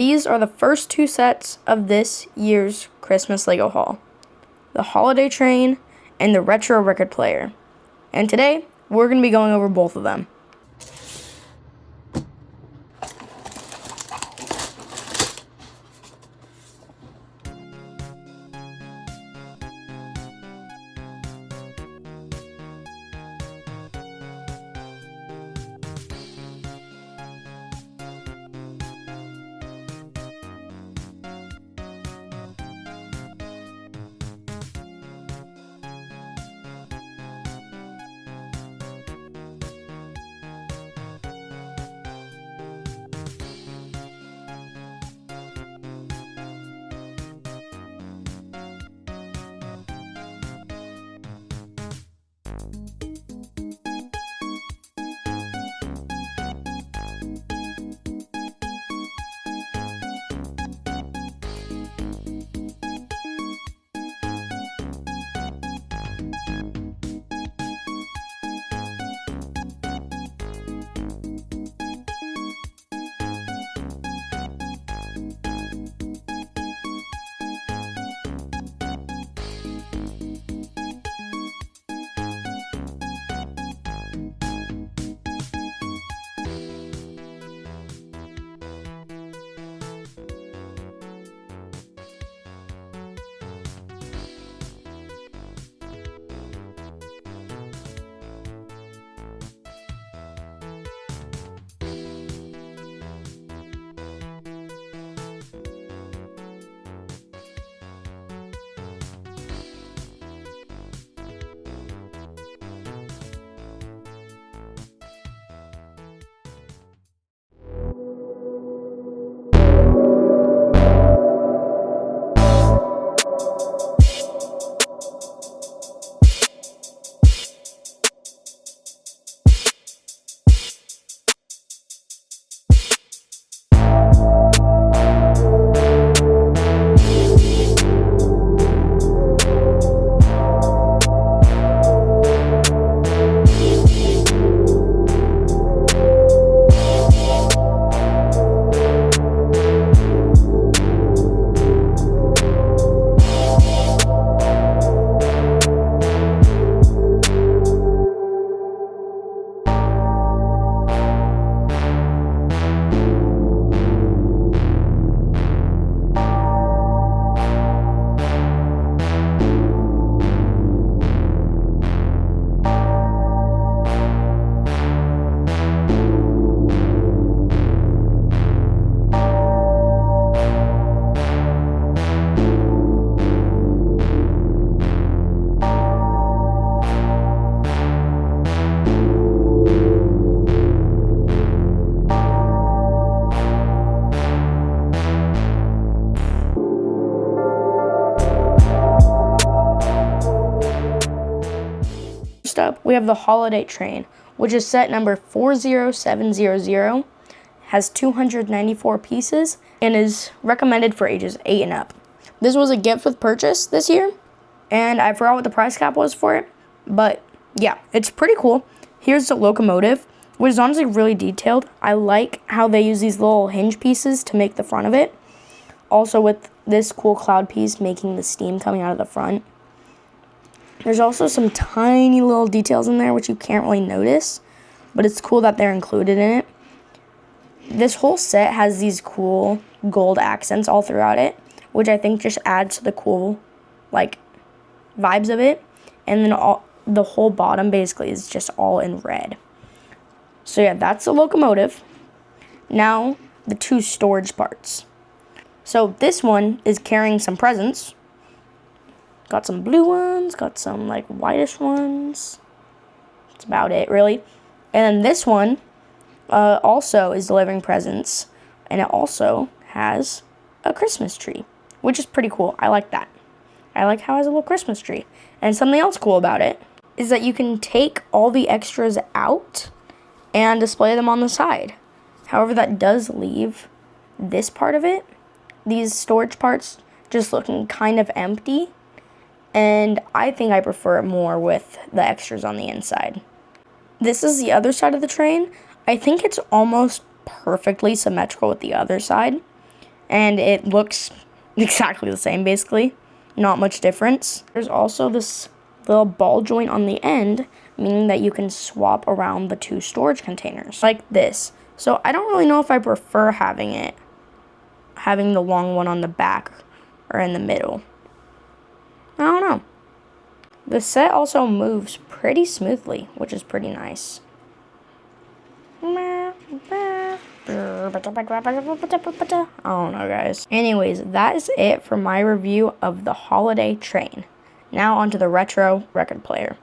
These are the first two sets of this year's Christmas Lego haul. The holiday train and the retro record player. And today, we're going to be going over both of them. Next up, we have the holiday train, which is set number 40700, has 294 pieces, and is recommended for ages 8 and up. This was a gift with purchase this year, and I forgot what the price cap was for it, but yeah, it's pretty cool. Here's the locomotive, which is honestly really detailed. I like how they use these little hinge pieces to make the front of it. Also with this cool cloud piece making the steam coming out of the front. There's also some tiny little details in there which you can't really notice, but it's cool that they're included in it. This whole set has these cool gold accents all throughout it, which I think just adds to the cool, vibes of it. And then the whole bottom basically is just all in red. So yeah, that's the locomotive. Now, the two storage parts. So this one is carrying some presents. Got some blue ones, got some whitish ones. That's about it, really. And then this one also is delivering presents, and it also has a Christmas tree, which is pretty cool. I like that. I like how it has a little Christmas tree. And something else cool about it is that you can take all the extras out and display them on the side. However, that does leave this part of it, these storage parts, just looking kind of empty. And I think I prefer it more with the extras on the inside. This is the other side of the train. I think it's almost perfectly symmetrical with the other side. and it looks exactly the same basically. Not much difference. There's also this little ball joint on the end, meaning that you can swap around the two storage containers like this. So I don't really know if I prefer having the long one on the back or in the middle. I don't know. The set also moves pretty smoothly, which is pretty nice. I don't know, guys. Anyways, that is it for my review of the holiday train. Now onto the retro record player.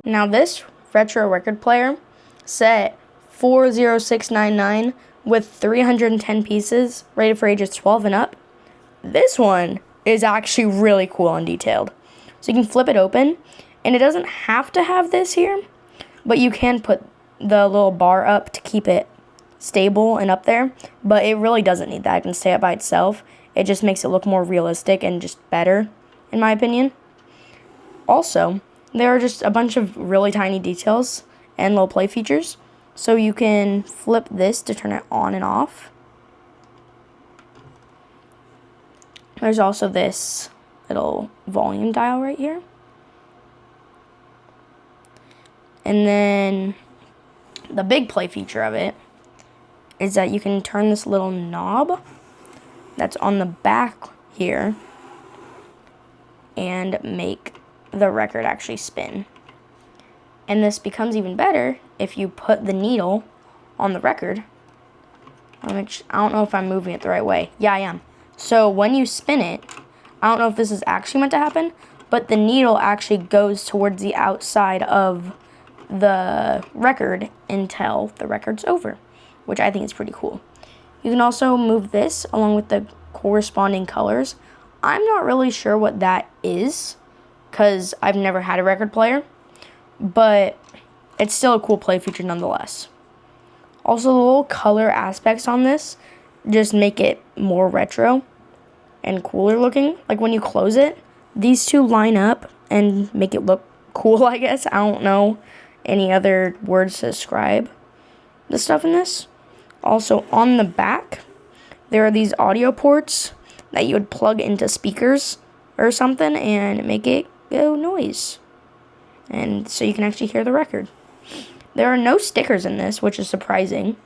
Now this retro record player set 40699 with 310 pieces, rated for ages 12 and up. This one is actually really cool and detailed. So you can flip it open, and it doesn't have to have this here, but you can put the little bar up to keep it stable and up there, but it really doesn't need that. It can stay up by itself. It just makes it look more realistic and just better, in my opinion. Also, there are just a bunch of really tiny details and little play features. So you can flip this to turn it on and off. There's also this little volume dial right here. And then the big play feature of it is that you can turn this little knob that's on the back here and make the record actually spin. And this becomes even better if you put the needle on the record. I don't know if I'm moving it the right way. Yeah, I am. So when you spin it, I don't know if this is actually meant to happen, but the needle actually goes towards the outside of the record until the record's over, which I think is pretty cool. You can also move this along with the corresponding colors. I'm not really sure what that is because I've never had a record player, but it's still a cool play feature nonetheless. Also, the little color aspects on this just make it more retro and cooler looking. Like when you close it, these two line up and make it look cool, I guess. I don't know any other words to describe the stuff in this. Also, on the back, there are these audio ports that you would plug into speakers or something and make it go noise. And so you can actually hear the record. There are no stickers in this, which is surprising.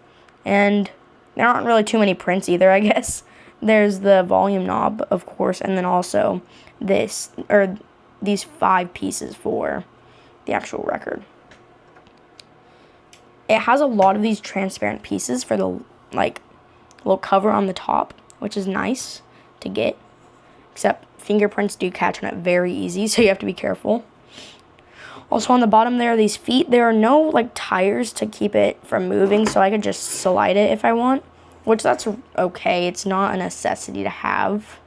And there aren't really too many prints either, I guess. There's the volume knob, of course, and then also these 5 pieces for the actual record. It has a lot of these transparent pieces for the little cover on the top, which is nice to get. Except fingerprints do catch on it very easy, so you have to be careful. Also on the bottom there are these feet. There are no tires to keep it from moving, so I could just slide it if I want, which that's okay. It's not a necessity to have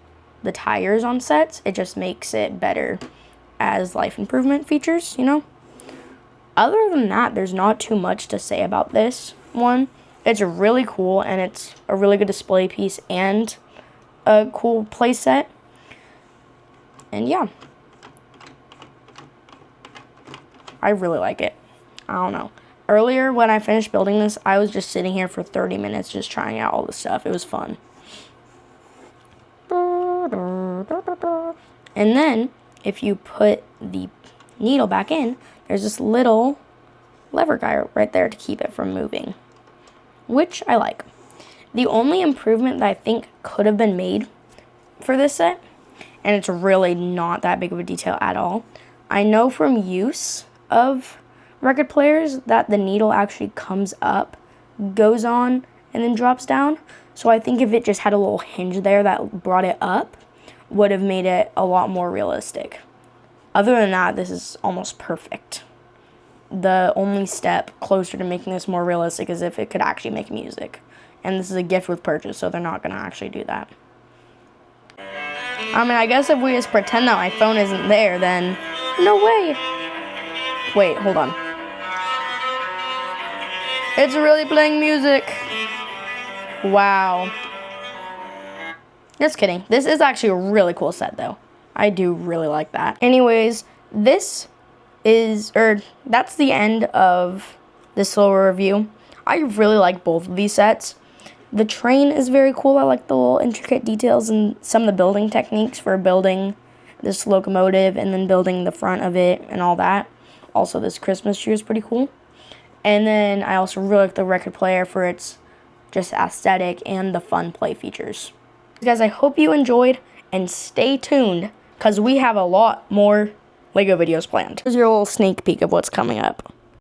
the tires on sets. It just makes it better as life improvement features, you know? Other than that, there's not too much to say about this one. It's really cool, and it's a really good display piece and a cool play set. And yeah, I really like it. I don't know. Earlier, when I finished building this, I was just sitting here for 30 minutes just trying out all the stuff. It was fun. And then, if you put the needle back in, there's this little lever guy right there to keep it from moving, which I like. The only improvement that I think could have been made for this set, and it's really not that big of a detail at all, I know from use of record players that the needle actually comes up, goes on, and then drops down. So I think if it just had a little hinge there that brought it up, would have made it a lot more realistic. Other than that, this is almost perfect. The only step closer to making this more realistic is if it could actually make music. And this is a gift with purchase, so they're not going to actually do that. I mean, I guess if we just pretend that my phone isn't there, then no way. Wait, hold on. It's really playing music. Wow. Just kidding. This is actually a really cool set, though. I do really like that. Anyways, that's the end of this little review. I really like both of these sets. The train is very cool. I like the little intricate details and some of the building techniques for building this locomotive and then building the front of it and all that. Also, this Christmas tree is pretty cool. And then I also really like the record player for its just aesthetic and the fun play features. Guys, I hope you enjoyed, and stay tuned because we have a lot more LEGO videos planned. Here's your little sneak peek of what's coming up.